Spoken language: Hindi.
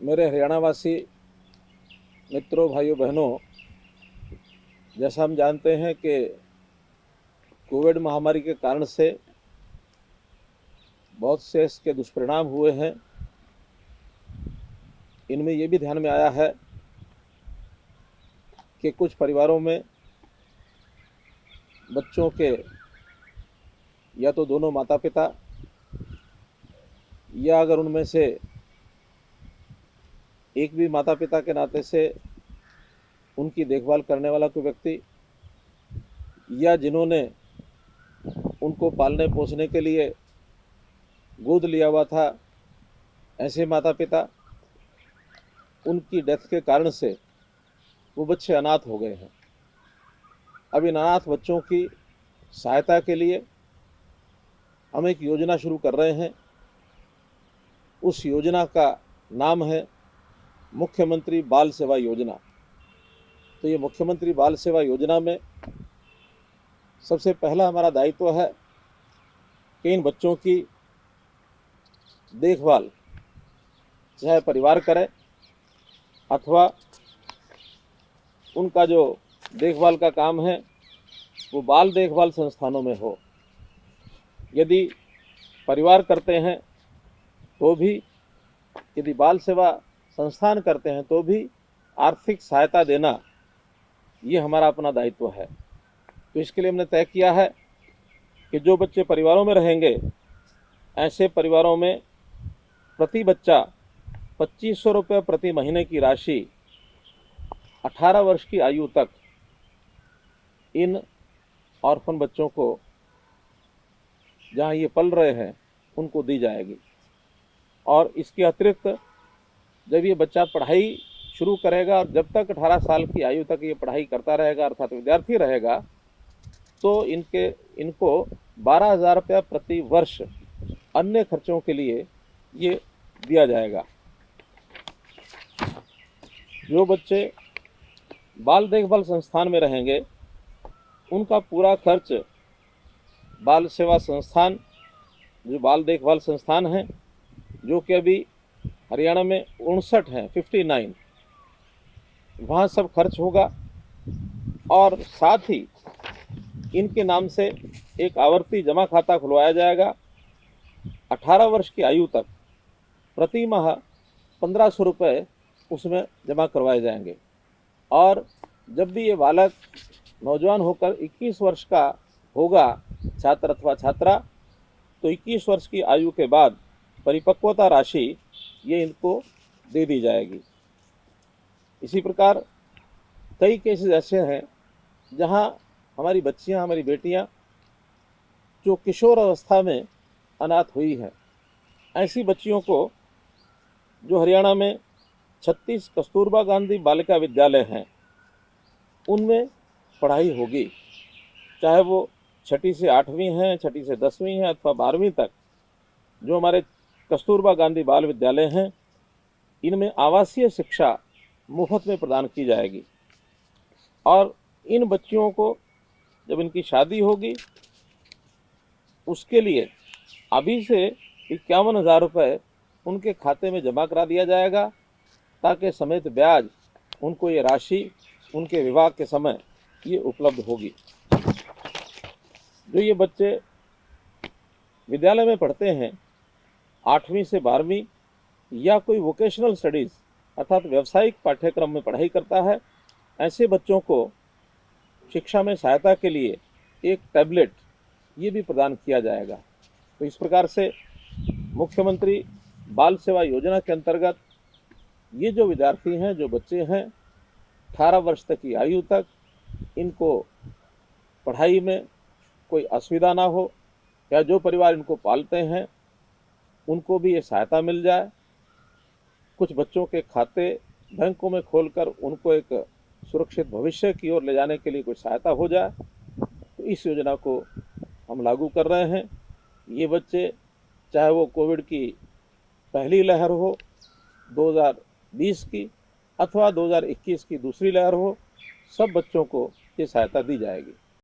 मेरे हरियाणावासी मित्रों, भाइयों, बहनों, जैसा हम जानते हैं कि कोविड महामारी के कारण से बहुत से इसके दुष्परिणाम हुए हैं। इनमें ये भी ध्यान में आया है कि कुछ परिवारों में बच्चों के या तो दोनों माता पिता या अगर उनमें से एक भी माता पिता के नाते से उनकी देखभाल करने वाला कोई व्यक्ति या जिन्होंने उनको पालने पोसने के लिए गोद लिया हुआ था, ऐसे माता पिता, उनकी डेथ के कारण से वो बच्चे अनाथ हो गए हैं। अब इन अनाथ बच्चों की सहायता के लिए हम एक योजना शुरू कर रहे हैं। उस योजना का नाम है मुख्यमंत्री बाल सेवा योजना। तो ये मुख्यमंत्री बाल सेवा योजना में सबसे पहला हमारा दायित्व है कि इन बच्चों की देखभाल चाहे परिवार करे अथवा उनका जो देखभाल का काम है वो बाल देखभाल संस्थानों में हो। यदि परिवार करते हैं तो भी, यदि बाल सेवा संस्थान करते हैं तो भी आर्थिक सहायता देना ये हमारा अपना दायित्व है। तो इसके लिए हमने तय किया है कि जो बच्चे परिवारों में रहेंगे, ऐसे परिवारों में प्रति बच्चा 2500 रुपये प्रति महीने की राशि 18 वर्ष की आयु तक इन ऑर्फन बच्चों को, जहाँ ये पल रहे हैं, उनको दी जाएगी। और इसके अतिरिक्त जब ये बच्चा पढ़ाई शुरू करेगा और जब तक 18 साल की आयु तक ये पढ़ाई करता रहेगा अर्थात विद्यार्थी रहेगा, तो इनको 12,000 रुपया प्रति वर्ष अन्य खर्चों के लिए ये दिया जाएगा। जो बच्चे बाल देखभाल संस्थान में रहेंगे उनका पूरा खर्च बाल सेवा संस्थान, जो बाल देखभाल संस्थान हैं, जो कि अभी हरियाणा में 59 हैं, 59, वहाँ सब खर्च होगा। और साथ ही इनके नाम से एक आवर्ती जमा खाता खुलवाया जाएगा। 18 वर्ष की आयु तक प्रति माह 1500 रुपये उसमें जमा करवाए जाएंगे। और जब भी ये बालक नौजवान होकर 21 वर्ष का होगा, छात्र अथवा छात्रा, तो 21 वर्ष की आयु के बाद परिपक्वता राशि ये इनको दे दी जाएगी। इसी प्रकार कई केसेस ऐसे हैं जहां हमारी बच्चियां, हमारी बेटियां जो किशोर अवस्था में अनाथ हुई हैं, ऐसी बच्चियों को जो हरियाणा में 36 कस्तूरबा गांधी बालिका विद्यालय हैं उनमें पढ़ाई होगी, चाहे वो 6ठी से 8वीं हैं, 6ठी से 10वीं हैं अथवा 12वीं तक। जो हमारे कस्तूरबा गांधी बाल विद्यालय हैं, इनमें आवासीय शिक्षा मुफ्त में प्रदान की जाएगी। और इन बच्चियों को जब इनकी शादी होगी उसके लिए अभी से 51,000 रुपये उनके खाते में जमा करा दिया जाएगा, ताकि समेत ब्याज उनको ये राशि उनके विवाह के समय ये उपलब्ध होगी। जो ये बच्चे विद्यालय में पढ़ते हैं 8वीं से 12वीं या कोई वोकेशनल स्टडीज़ अर्थात व्यावसायिक पाठ्यक्रम में पढ़ाई करता है, ऐसे बच्चों को शिक्षा में सहायता के लिए एक टैबलेट ये भी प्रदान किया जाएगा। तो इस प्रकार से मुख्यमंत्री बाल सेवा योजना के अंतर्गत ये जो विद्यार्थी हैं, जो बच्चे हैं 18 वर्ष तक की आयु तक, इनको पढ़ाई में कोई असुविधा ना हो, या जो परिवार इनको पालते हैं उनको भी ये सहायता मिल जाए। कुछ बच्चों के खाते बैंकों में खोलकर उनको एक सुरक्षित भविष्य की ओर ले जाने के लिए कोई सहायता हो जाए, तो इस योजना को हम लागू कर रहे हैं। ये बच्चे, चाहे वो कोविड की पहली लहर हो 2020 की अथवा 2021 की दूसरी लहर हो, सब बच्चों को ये सहायता दी जाएगी।